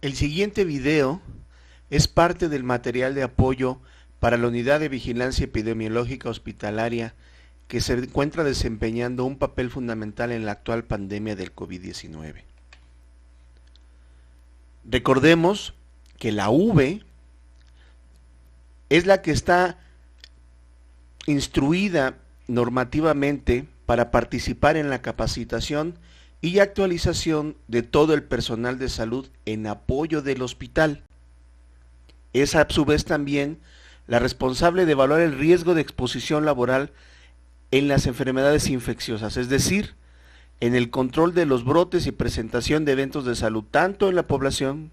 El siguiente video es parte del material de apoyo para la Unidad de Vigilancia Epidemiológica Hospitalaria que se encuentra desempeñando un papel fundamental en la actual pandemia del COVID-19. Recordemos que la V es la que está instruida normativamente para participar en la capacitación y actualización de todo el personal de salud en apoyo del hospital. Es a su vez también la responsable de evaluar el riesgo de exposición laboral en las enfermedades infecciosas, es decir, en el control de los brotes y presentación de eventos de salud, tanto en la población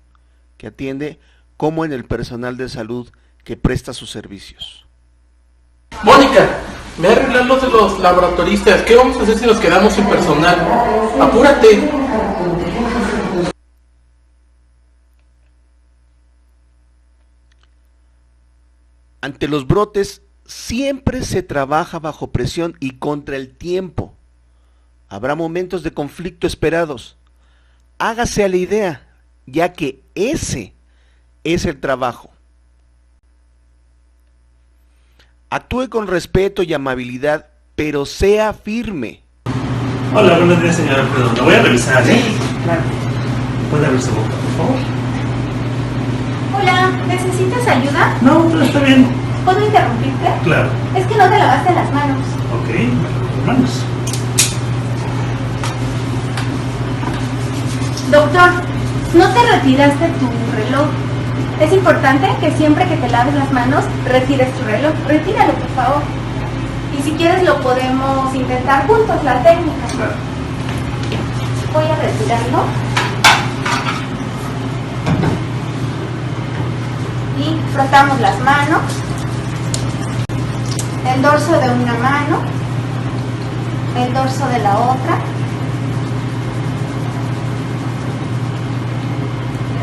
que atiende como en el personal de salud que presta sus servicios. Mónica, me arreglan los de los laboratoristas. ¿Qué vamos a hacer si nos quedamos sin personal? ¡Apúrate! Ante los brotes, siempre se trabaja bajo presión y contra el tiempo. Habrá momentos de conflicto esperados. Hágase a la idea, ya que ese es el trabajo. Actúe con respeto y amabilidad, pero sea firme. Hola, buenos días, señora. Perdón, lo voy a revisar, ¿eh? Sí, claro. ¿Puede abrir su boca, por favor? Hola, ¿necesitas ayuda? No, pero está bien. ¿Puedo interrumpirte? Claro. Es que no te lavaste las manos. Ok, me lavo las manos. Doctor, no te retiraste tu reloj. Es importante que siempre que te laves las manos, retires tu reloj. Retíralo, por favor. Y si quieres lo podemos intentar juntos, la técnica. Claro. Voy a retirarlo. Y frotamos las manos. El dorso de una mano. El dorso de la otra.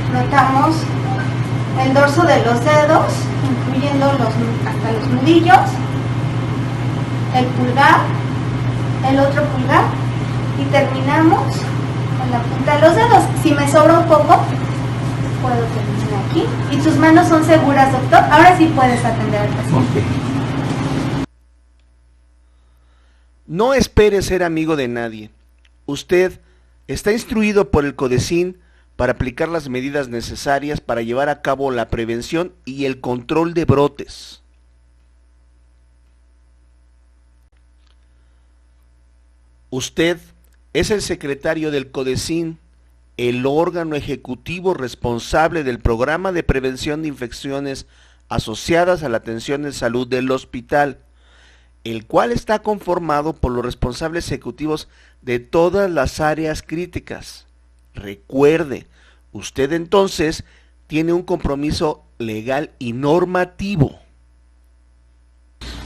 Frotamos el dorso de los dedos, incluyendo hasta los nudillos, el pulgar, el otro pulgar, y terminamos con la punta de los dedos. Si me sobra un poco, puedo terminar aquí. Y tus manos son seguras, doctor. Ahora sí puedes atender al paciente. No espere ser amigo de nadie. Usted está instruido por el CODECIN para aplicar las medidas necesarias para llevar a cabo la prevención y el control de brotes. Usted es el secretario del CODECIN, el órgano ejecutivo responsable del programa de prevención de infecciones asociadas a la atención de salud del hospital, el cual está conformado por los responsables ejecutivos de todas las áreas críticas. Recuerde, usted entonces tiene un compromiso legal y normativo.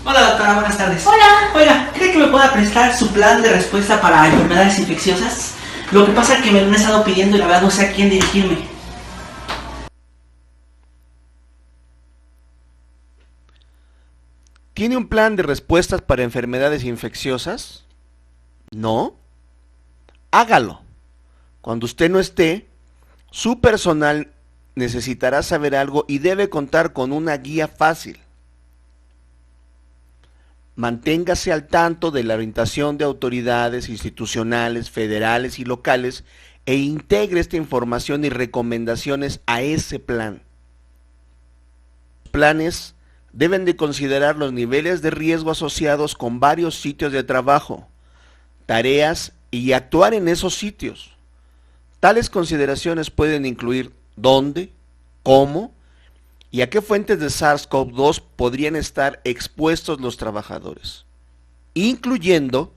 Hola doctora, buenas tardes. Hola. Oiga, ¿cree que me pueda prestar su plan de respuesta para enfermedades infecciosas? Lo que pasa es que me lo han estado pidiendo y la verdad no sé a quién dirigirme. ¿Tiene un plan de respuestas para enfermedades infecciosas? ¿No? Hágalo. Cuando usted no esté, su personal necesitará saber algo y debe contar con una guía fácil. Manténgase al tanto de la orientación de autoridades institucionales, federales y locales e integre esta información y recomendaciones a ese plan. Los planes deben de considerar los niveles de riesgo asociados con varios sitios de trabajo, tareas y actuar en esos sitios. Tales consideraciones pueden incluir dónde, cómo y a qué fuentes de SARS-CoV-2 podrían estar expuestos los trabajadores, incluyendo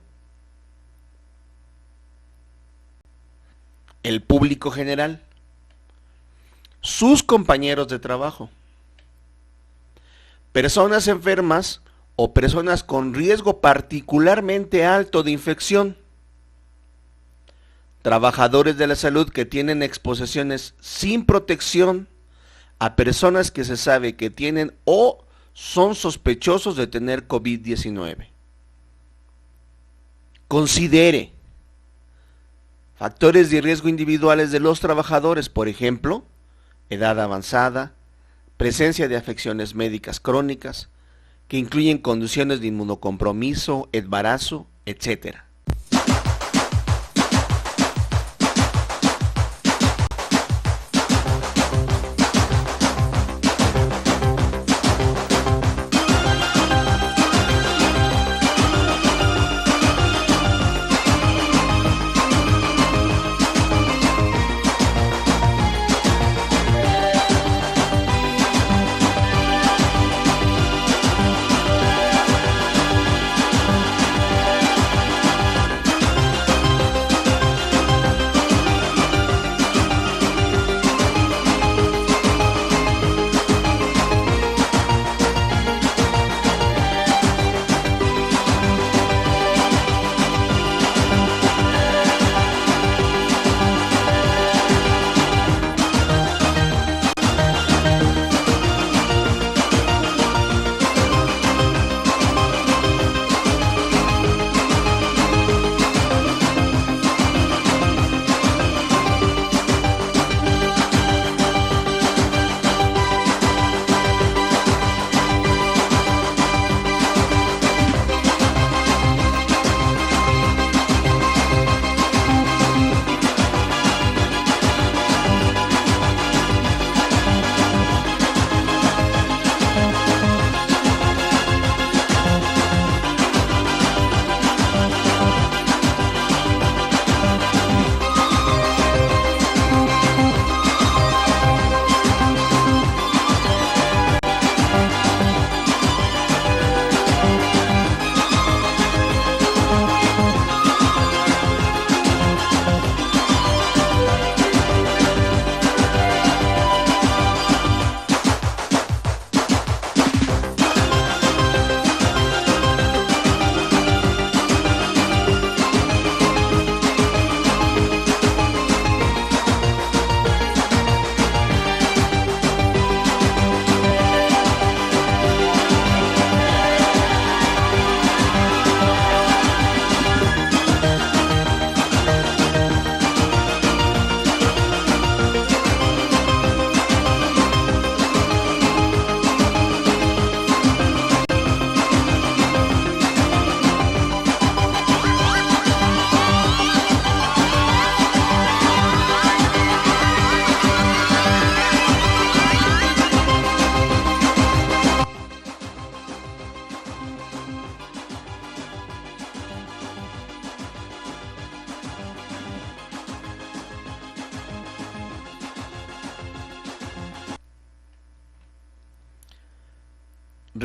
el público general, sus compañeros de trabajo, personas enfermas o personas con riesgo particularmente alto de infección, trabajadores de la salud que tienen exposiciones sin protección a personas que se sabe que tienen o son sospechosos de tener COVID-19. Considere factores de riesgo individuales de los trabajadores, por ejemplo, edad avanzada, presencia de afecciones médicas crónicas, que incluyen condiciones de inmunocompromiso, embarazo, etc.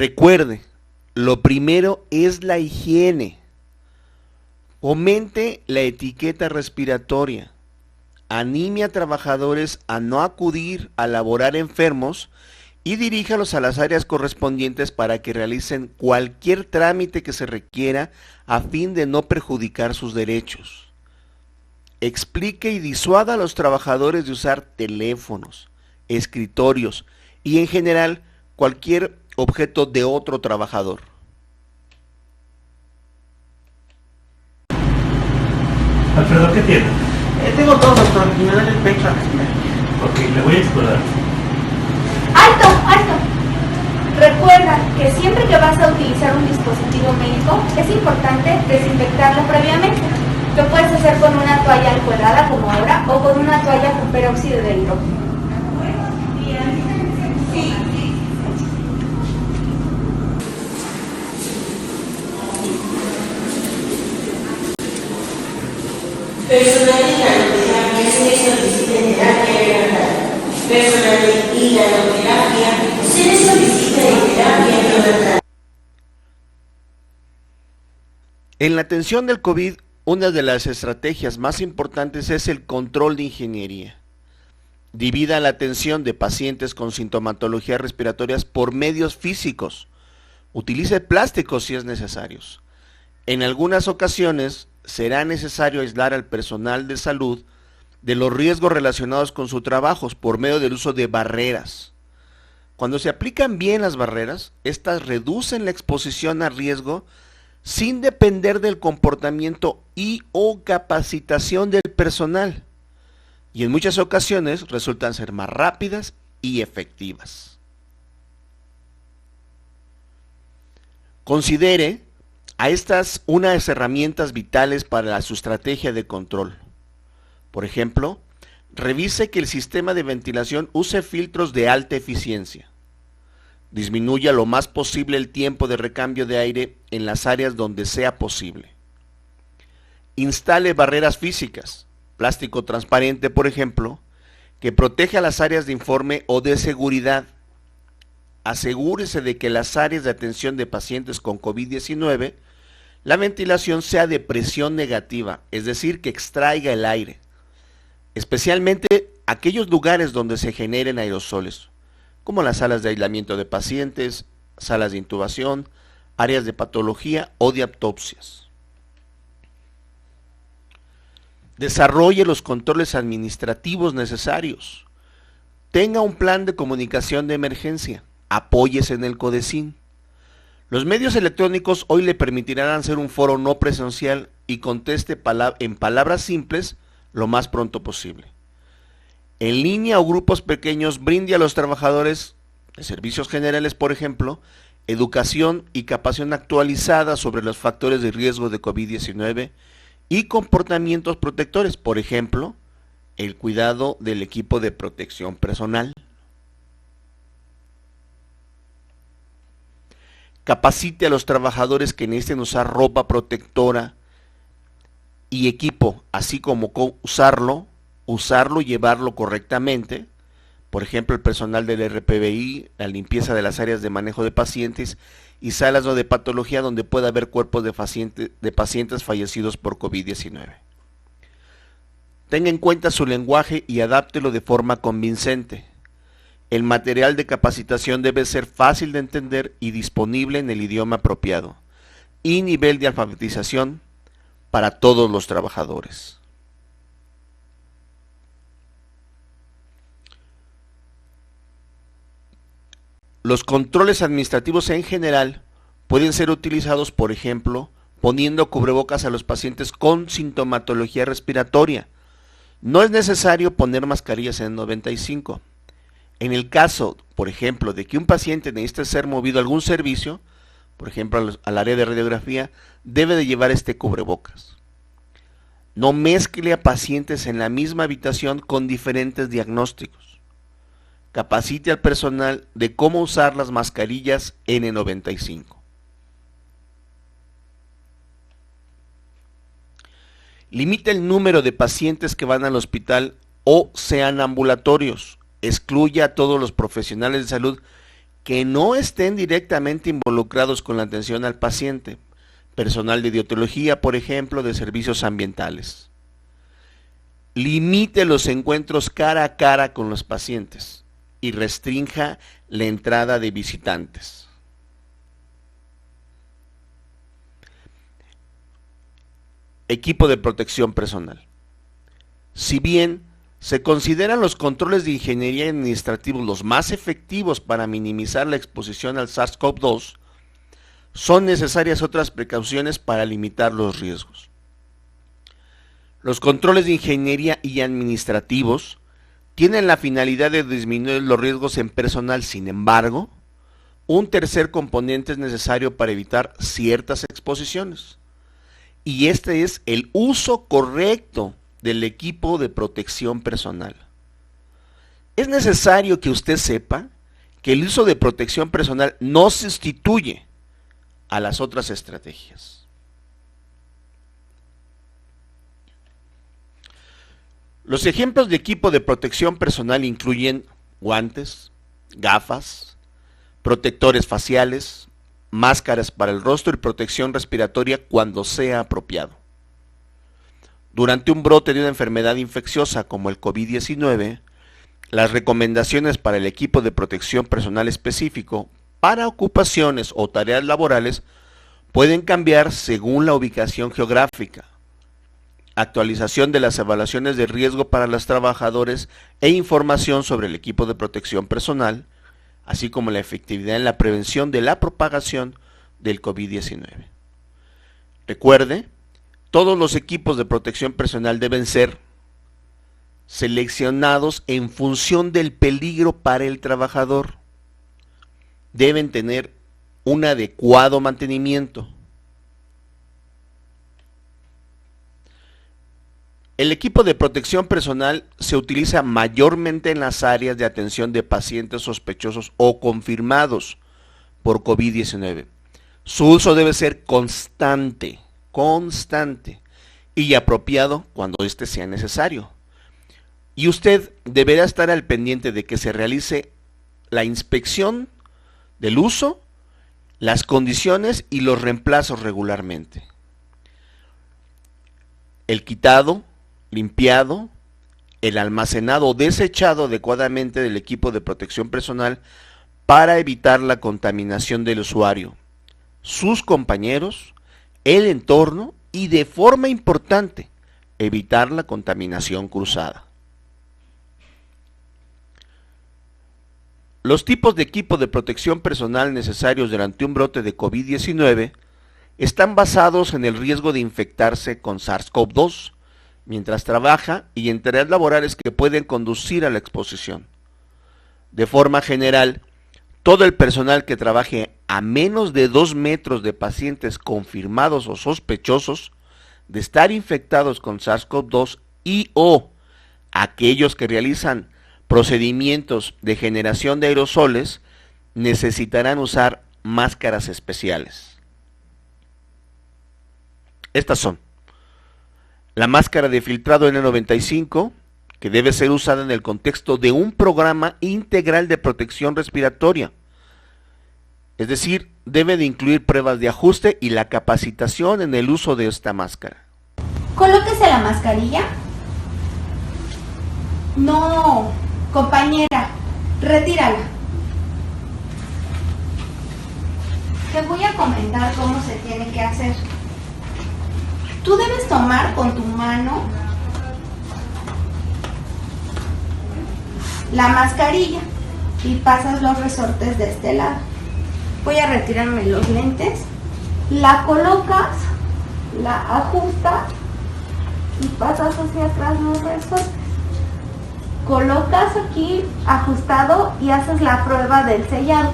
Recuerde, lo primero es la higiene. Fomente la etiqueta respiratoria. Anime a trabajadores a no acudir a laborar enfermos y diríjalos a las áreas correspondientes para que realicen cualquier trámite que se requiera a fin de no perjudicar sus derechos. Explique y disuada a los trabajadores de usar teléfonos, escritorios y en general cualquier objeto de otro trabajador. Alfredo, ¿qué tiene? Tengo todo, doctor, y me duele el pecho a respirar. Ok, le voy a explorar. ¡Alto! ¡Alto! Recuerda que siempre que vas a utilizar un dispositivo médico es importante desinfectarlo previamente. Lo puedes hacer con una toalla alcoholada como ahora o con una toalla con peróxido de hidrógeno. Personal de galoterapia se le solicita en terapia neonatal. Personal de hidroterapia se le solicita en terapia neonatal. En la atención del COVID, una de las estrategias más importantes es el control de ingeniería. Divida la atención de pacientes con sintomatologías respiratorias por medios físicos. Utilice plásticos si es necesario. En algunas ocasiones será necesario aislar al personal de salud de los riesgos relacionados con sus trabajos por medio del uso de barreras. Cuando se aplican bien las barreras, estas reducen la exposición a riesgo sin depender del comportamiento y o capacitación del personal. y en muchas ocasiones resultan ser más rápidas y efectivas. Considere a estas unas herramientas vitales para su estrategia de control. Por ejemplo, revise que el sistema de ventilación use filtros de alta eficiencia. Disminuya lo más posible el tiempo de recambio de aire en las áreas donde sea posible. Instale barreras físicas, plástico transparente por ejemplo, que proteja las áreas de informe o de seguridad. Asegúrese de que en las áreas de atención de pacientes con COVID-19 la ventilación sea de presión negativa, es decir, que extraiga el aire, especialmente aquellos lugares donde se generen aerosoles, como las salas de aislamiento de pacientes, salas de intubación, áreas de patología o de autopsias. Desarrolle los controles administrativos necesarios. Tenga un plan de comunicación de emergencia. Apóyese en el CODECIN. Los medios electrónicos hoy le permitirán hacer un foro no presencial y conteste en palabras simples lo más pronto posible. En línea o grupos pequeños brinde a los trabajadores de servicios generales, por ejemplo, educación y capacitación actualizada sobre los factores de riesgo de COVID-19 y comportamientos protectores, por ejemplo, el cuidado del equipo de protección personal. Capacite a los trabajadores que necesiten usar ropa protectora y equipo, así como usarlo y llevarlo correctamente. Por ejemplo, el personal del RPBI, la limpieza de las áreas de manejo de pacientes y salas de patología donde pueda haber cuerpos de pacientes fallecidos por COVID-19. Tenga en cuenta su lenguaje y adáptelo de forma convincente. El material de capacitación debe ser fácil de entender y disponible en el idioma apropiado y nivel de alfabetización para todos los trabajadores. Los controles administrativos en general pueden ser utilizados, por ejemplo, poniendo cubrebocas a los pacientes con sintomatología respiratoria. No es necesario poner mascarillas en 95. En el caso, por ejemplo, de que un paciente necesite ser movido a algún servicio, por ejemplo, al área de radiografía, debe de llevar este cubrebocas. No mezcle a pacientes en la misma habitación con diferentes diagnósticos. Capacite al personal de cómo usar las mascarillas N95. Limite el número de pacientes que van al hospital o sean ambulatorios. Excluya a todos los profesionales de salud que no estén directamente involucrados con la atención al paciente, personal de idiotología, por ejemplo, de servicios ambientales. Limite los encuentros cara a cara con los pacientes y restrinja la entrada de visitantes. Equipo de protección personal. Si bien se consideran los controles de ingeniería administrativos los más efectivos para minimizar la exposición al SARS-CoV-2, son necesarias otras precauciones para limitar los riesgos. Los controles de ingeniería y administrativos tienen la finalidad de disminuir los riesgos en personal. Sin embargo, un tercer componente es necesario para evitar ciertas exposiciones, y este es el uso correcto del equipo de protección personal. Es necesario que usted sepa que el uso de protección personal no sustituye a las otras estrategias. Los ejemplos de equipo de protección personal incluyen guantes, gafas, protectores faciales, máscaras para el rostro y protección respiratoria cuando sea apropiado. Durante un brote de una enfermedad infecciosa como el COVID-19, las recomendaciones para el equipo de protección personal específico para ocupaciones o tareas laborales pueden cambiar según la ubicación geográfica. Actualización de las evaluaciones de riesgo para los trabajadores e información sobre el equipo de protección personal, así como la efectividad en la prevención de la propagación del COVID-19. Recuerde, todos los equipos de protección personal deben ser seleccionados en función del peligro para el trabajador. Deben tener un adecuado mantenimiento. El equipo de protección personal se utiliza mayormente en las áreas de atención de pacientes sospechosos o confirmados por COVID-19. Su uso debe ser constante y apropiado cuando éste sea necesario. Y usted deberá estar al pendiente de que se realice la inspección del uso, las condiciones y los reemplazos regularmente. El quitado, limpiado, el almacenado o desechado adecuadamente del equipo de protección personal para evitar la contaminación del usuario, sus compañeros, el entorno y, de forma importante, evitar la contaminación cruzada. Los tipos de equipo de protección personal necesarios durante un brote de COVID-19 están basados en el riesgo de infectarse con SARS-CoV-2 mientras trabaja y en tareas laborales que pueden conducir a la exposición. De forma general, todo el personal que trabaje a menos de 2 metros de pacientes confirmados o sospechosos de estar infectados con SARS-CoV-2 y o aquellos que realizan procedimientos de generación de aerosoles necesitarán usar máscaras especiales. Estas son: la máscara de filtrado N95, que debe ser usada en el contexto de un programa integral de protección respiratoria. Es decir, debe de incluir pruebas de ajuste y la capacitación en el uso de esta máscara. Colóquese la mascarilla. No, compañera, retírala. Te voy a comentar cómo se tiene que hacer. Tú debes tomar con tu mano la mascarilla y pasas los resortes de este lado. Voy a retirarme los lentes, la colocas, la ajustas y pasas hacia atrás los resortes. Colocas aquí ajustado y haces la prueba del sellado.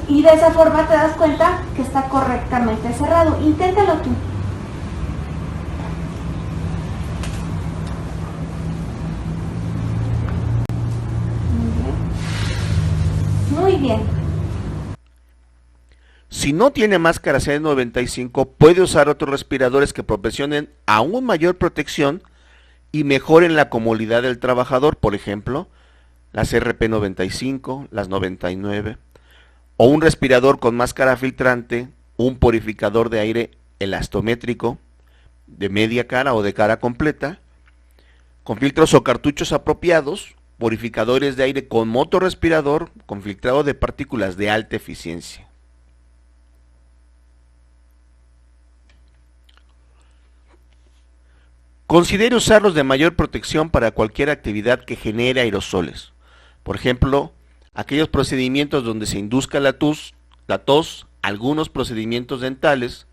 Y de esa forma te das cuenta que está correctamente cerrado. Inténtalo tú. Muy bien. Si no tiene máscara N95, puede usar otros respiradores que proporcionen aún mayor protección y mejoren la comodidad del trabajador, por ejemplo, las RP95, las 99, o un respirador con máscara filtrante, un purificador de aire elastométrico de media cara o de cara completa, con filtros o cartuchos apropiados, purificadores de aire con motorrespirador, con filtrado de partículas de alta eficiencia. Considere usarlos de mayor protección para cualquier actividad que genere aerosoles. Por ejemplo, aquellos procedimientos donde se induzca la tos, algunos procedimientos dentales,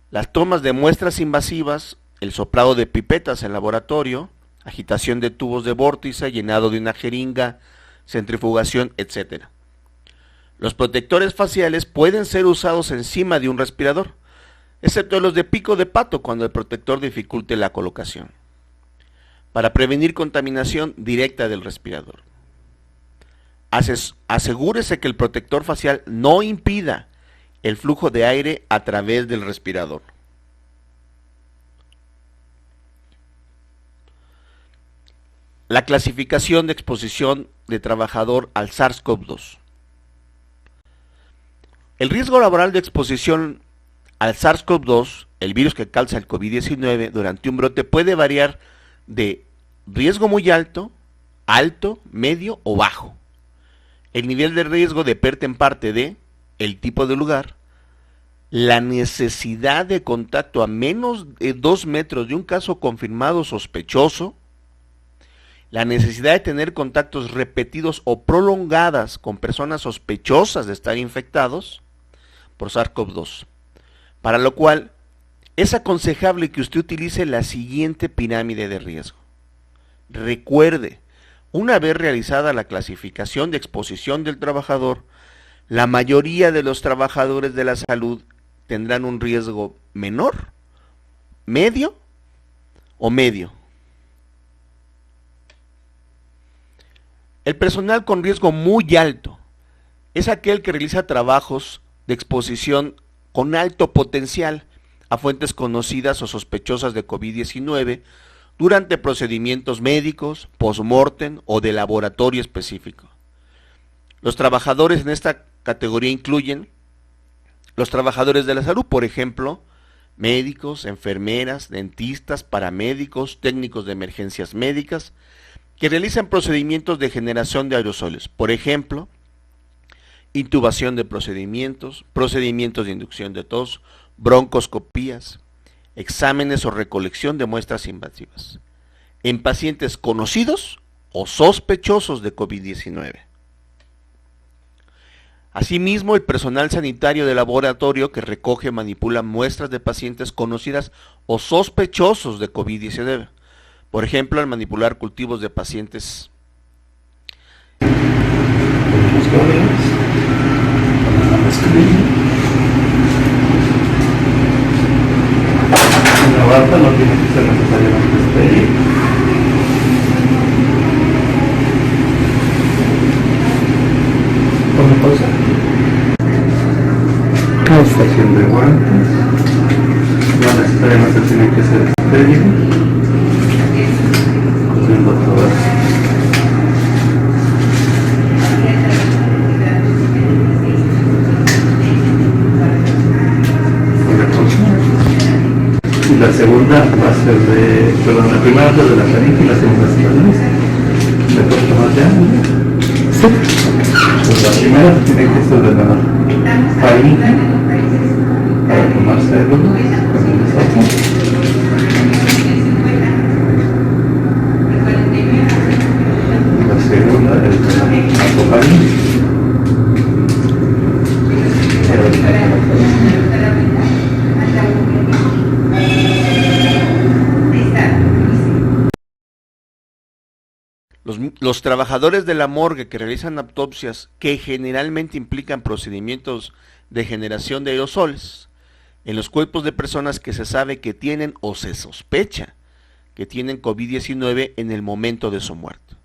las tomas de muestras invasivas, el soplado de pipetas en laboratorio, agitación de tubos de vórtice, llenado de una jeringa, centrifugación, etc. Los protectores faciales pueden ser usados encima de un respirador, excepto los de pico de pato cuando el protector dificulte la colocación, para prevenir contaminación directa del respirador. Asegúrese que el protector facial no impida el flujo de aire a través del respirador. La clasificación de exposición de trabajador al SARS-CoV-2. El riesgo laboral de exposición al SARS-CoV-2, el virus que causa el COVID-19, durante un brote puede variar de riesgo muy alto, medio o bajo. El nivel de riesgo depende en parte de el tipo de lugar, la necesidad de contacto a menos de 2 metros de un caso confirmado sospechoso, la necesidad de tener contactos repetidos o prolongadas con personas sospechosas de estar infectados por SARS-CoV-2, para lo cual Es aconsejable que usted utilice la siguiente pirámide de riesgo. Recuerde, una vez realizada la clasificación de exposición del trabajador, la mayoría de los trabajadores de la salud tendrán un riesgo menor, medio o medio. El personal con riesgo muy alto es aquel que realiza trabajos de exposición con alto potencial a fuentes conocidas o sospechosas de COVID-19 durante procedimientos médicos, post-mortem o de laboratorio específico. Los trabajadores en esta categoría incluyen los trabajadores de la salud, por ejemplo, médicos, enfermeras, dentistas, paramédicos, técnicos de emergencias médicas, que realizan procedimientos de generación de aerosoles, por ejemplo, intubación de procedimientos, procedimientos de inducción de tos, broncoscopías, exámenes o recolección de muestras invasivas, en pacientes conocidos o sospechosos de COVID-19. Asimismo, el personal sanitario de laboratorio que recoge y manipula muestras de pacientes conocidas o sospechosos de COVID-19. Por ejemplo, al manipular cultivos de pacientes la bata no tiene que ser necesariamente estéril. Pone pausa. Estación de guantes. No necesariamente tiene que ser estéril. Cosiendo todo. Y la segunda va a ser de, perdón, la primera va a ser de la faringe y la segunda es de la nariz. ¿Me puedo tomar ya? Sí. Pues la primera tiene que ser de la faringe para tomar células con el sopo. Y la segunda es de la nasofaringe. Los trabajadores de la morgue que realizan autopsias que generalmente implican procedimientos de generación de aerosoles en los cuerpos de personas que se sabe que tienen o se sospecha que tienen COVID-19 en el momento de su muerte.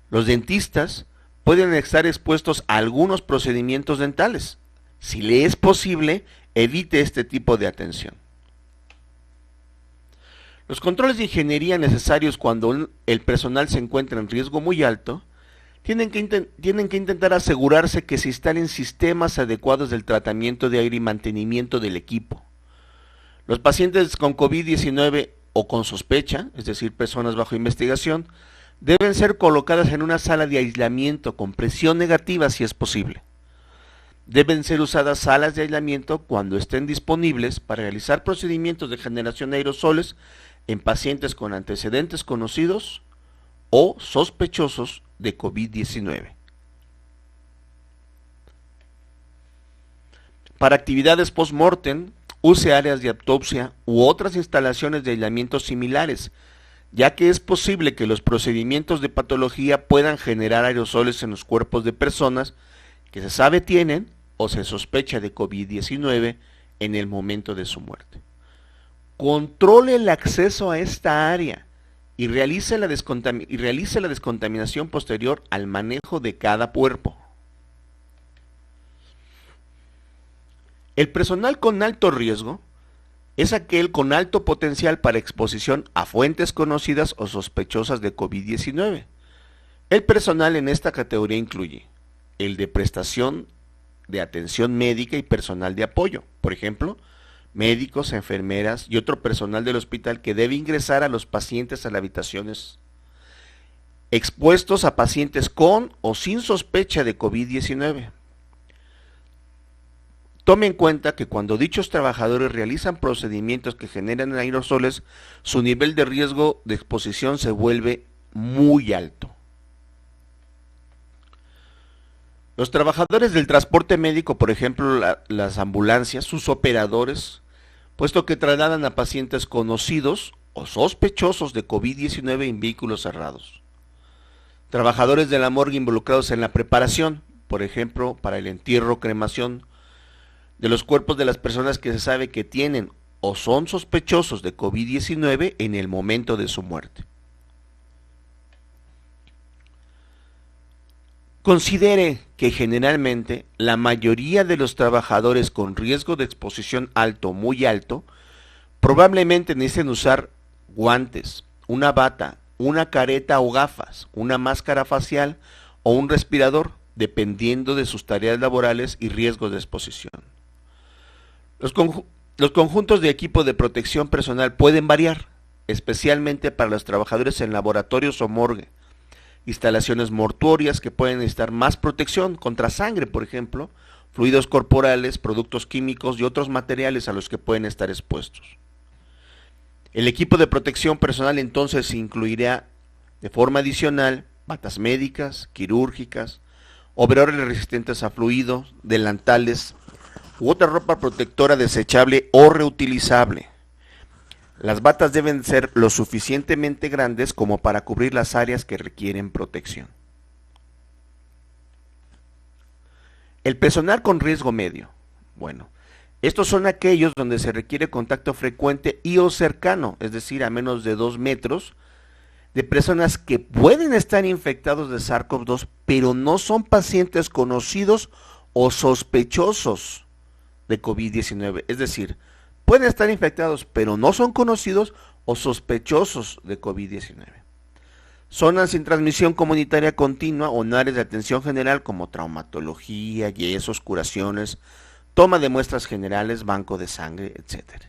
Los dentistas pueden estar expuestos a algunos procedimientos dentales. Si le es posible, evite este tipo de atención. Los controles de ingeniería necesarios cuando el personal se encuentra en riesgo muy alto tienen que intentar asegurarse que se instalen sistemas adecuados del tratamiento de aire y mantenimiento del equipo. Los pacientes con COVID-19 o con sospecha, es decir, personas bajo investigación, deben ser colocadas en una sala de aislamiento con presión negativa si es posible. Deben ser usadas salas de aislamiento cuando estén disponibles para realizar procedimientos de generación de aerosoles en pacientes con antecedentes conocidos o sospechosos de COVID-19. Para actividades post-mortem, use áreas de autopsia u otras instalaciones de aislamiento similares, ya que es posible que los procedimientos de patología puedan generar aerosoles en los cuerpos de personas que se sabe tienen o se sospecha de COVID-19 en el momento de su muerte. Controle el acceso a esta área y realice la descontaminación posterior al manejo de cada cuerpo. El personal con alto riesgo es aquel con alto potencial para exposición a fuentes conocidas o sospechosas de COVID-19. El personal en esta categoría incluye el de prestación de atención médica y personal de apoyo, por ejemplo, médicos, enfermeras y otro personal del hospital que debe ingresar a los pacientes a las habitaciones expuestos a pacientes con o sin sospecha de COVID-19. Tome en cuenta que cuando dichos trabajadores realizan procedimientos que generan aerosoles, su nivel de riesgo de exposición se vuelve muy alto. Los trabajadores del transporte médico, por ejemplo, las ambulancias, sus operadores, puesto que trasladan a pacientes conocidos o sospechosos de COVID-19 en vehículos cerrados. Trabajadores de la morgue involucrados en la preparación, por ejemplo, para el entierro o cremación de los cuerpos de las personas que se sabe que tienen o son sospechosos de COVID-19 en el momento de su muerte. Considere que generalmente la mayoría de los trabajadores con riesgo de exposición alto o muy alto probablemente necesiten usar guantes, una bata, una careta o gafas, una máscara facial o un respirador, dependiendo de sus tareas laborales y riesgos de exposición. Los conjuntos de equipo de protección personal pueden variar, especialmente para los trabajadores en laboratorios o morgue, instalaciones mortuorias que pueden necesitar más protección contra sangre, por ejemplo, fluidos corporales, productos químicos y otros materiales a los que pueden estar expuestos. El equipo de protección personal entonces incluirá de forma adicional batas médicas, quirúrgicas, overoles resistentes a fluidos, delantales u otra ropa protectora desechable o reutilizable. Las batas deben ser lo suficientemente grandes como para cubrir las áreas que requieren protección. El personal con riesgo medio. Bueno, estos son aquellos donde se requiere contacto frecuente y o cercano, es decir, a menos de 2 metros, de personas que pueden estar infectados de SARS-CoV-2, pero no son pacientes conocidos o sospechosos de COVID-19. Es decir, pueden estar infectados, pero no son conocidos o sospechosos de COVID-19. Zonas sin transmisión comunitaria continua o en áreas de atención general como traumatología, yesos, curaciones, toma de muestras generales, banco de sangre, etc.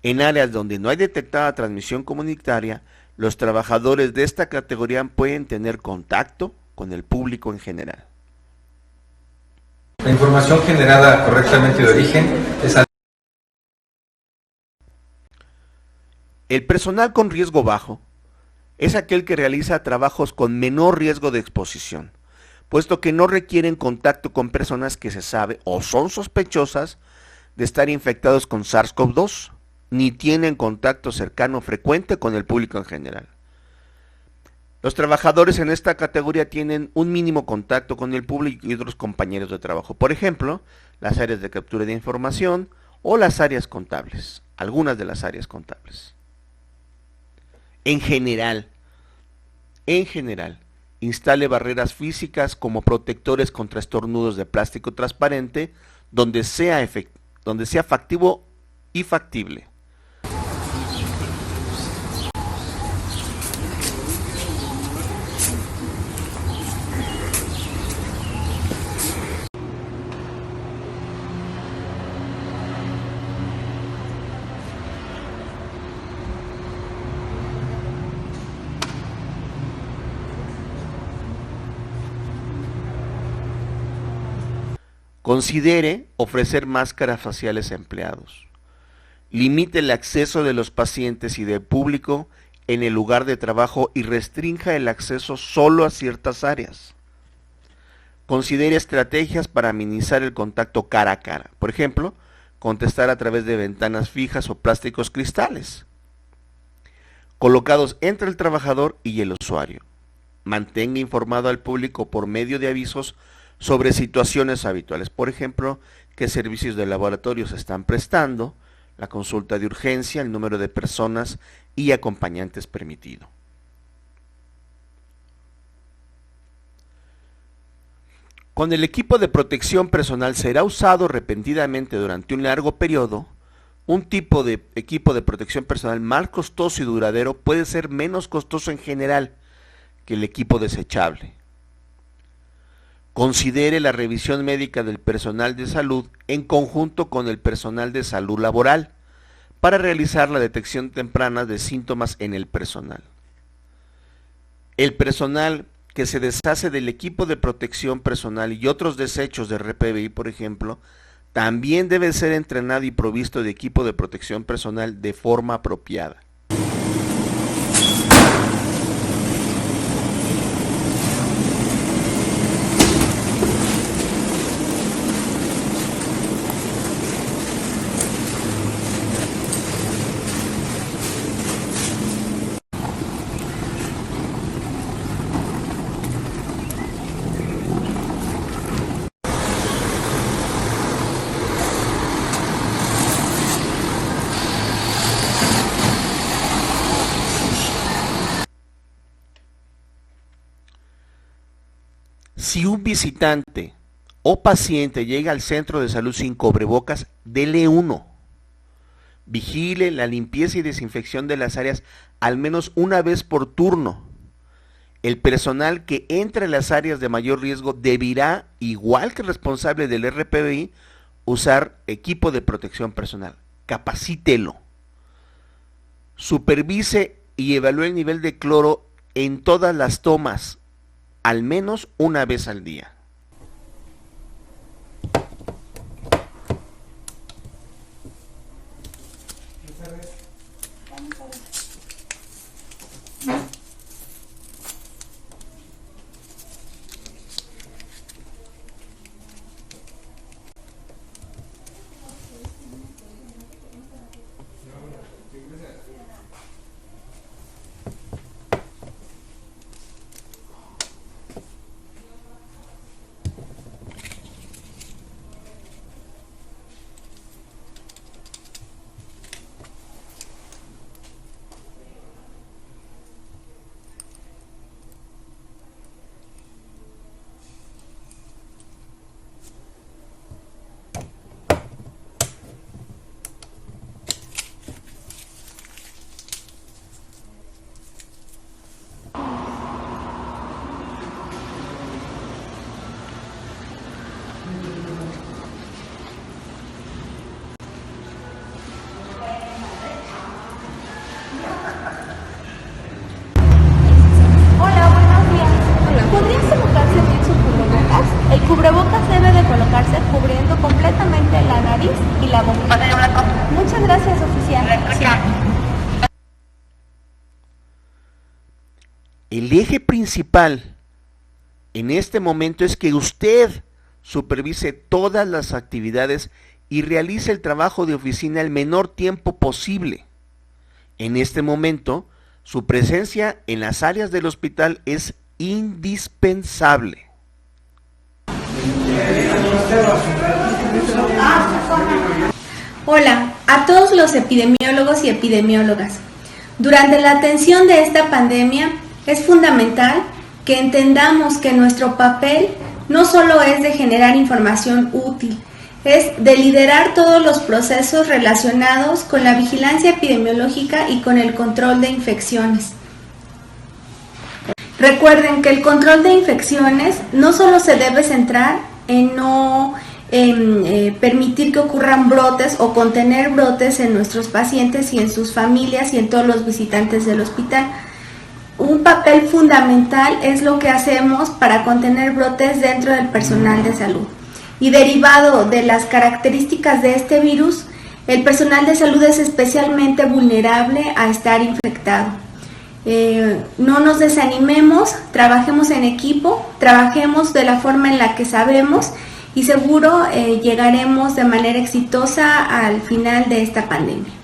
En áreas donde no hay detectada transmisión comunitaria, los trabajadores de esta categoría pueden tener contacto con el público en general. La información generada correctamente de origen es... El personal con riesgo bajo es aquel que realiza trabajos con menor riesgo de exposición, puesto que no requieren contacto con personas que se sabe o son sospechosas de estar infectados con SARS-CoV-2, ni tienen contacto cercano frecuente con el público en general. Los trabajadores en esta categoría tienen un mínimo contacto con el público y otros compañeros de trabajo, por ejemplo, las áreas de captura de información o las áreas contables, algunas de las áreas contables. En general, instale barreras físicas como protectores contra estornudos de plástico transparente donde sea factivo y factible. Considere ofrecer máscaras faciales a empleados. Limite el acceso de los pacientes y del público en el lugar de trabajo y restrinja el acceso solo a ciertas áreas. Considere estrategias para minimizar el contacto cara a cara. Por ejemplo, contestar a través de ventanas fijas o plásticos cristales, colocados entre el trabajador y el usuario. Mantenga informado al público por medio de avisos sobre situaciones habituales, por ejemplo, qué servicios de laboratorio se están prestando, la consulta de urgencia, el número de personas y acompañantes permitido. Con el equipo de protección personal será usado repentinamente durante un largo periodo. Un tipo de equipo de protección personal más costoso y duradero puede ser menos costoso en general que el equipo desechable. Considere la revisión médica del personal de salud en conjunto con el personal de salud laboral para realizar la detección temprana de síntomas en el personal. El personal que se deshace del equipo de protección personal y otros desechos de RPBI, por ejemplo, también debe ser entrenado y provisto de equipo de protección personal de forma apropiada. Si un visitante o paciente llega al centro de salud sin cubrebocas, dele uno. Vigile la limpieza y desinfección de las áreas al menos una vez por turno. El personal que entre a las áreas de mayor riesgo deberá, igual que el responsable del RPBI, usar equipo de protección personal. Capacítelo. Supervise y evalúe el nivel de cloro en todas las tomas, al menos una vez al día. Hola, buenos días. ¿Podrías colocarse bien su cubrebocas? El cubrebocas debe de colocarse cubriendo completamente la nariz y la boca. Muchas gracias, oficial. El eje principal en este momento es que usted supervise todas las actividades y realice el trabajo de oficina el menor tiempo posible. En este momento, su presencia en las áreas del hospital es indispensable. Hola a todos los epidemiólogos y epidemiólogas. Durante la atención de esta pandemia es fundamental que entendamos que nuestro papel no solo es de generar información útil, es de liderar todos los procesos relacionados con la vigilancia epidemiológica y con el control de infecciones. Recuerden que el control de infecciones no solo se debe centrar en permitir que ocurran brotes o contener brotes en nuestros pacientes y en sus familias y en todos los visitantes del hospital. Un papel fundamental es lo que hacemos para contener brotes dentro del personal de salud. Y derivado de las características de este virus, el personal de salud es especialmente vulnerable a estar infectado. No nos desanimemos, trabajemos en equipo, trabajemos de la forma en la que sabemos y seguro llegaremos de manera exitosa al final de esta pandemia.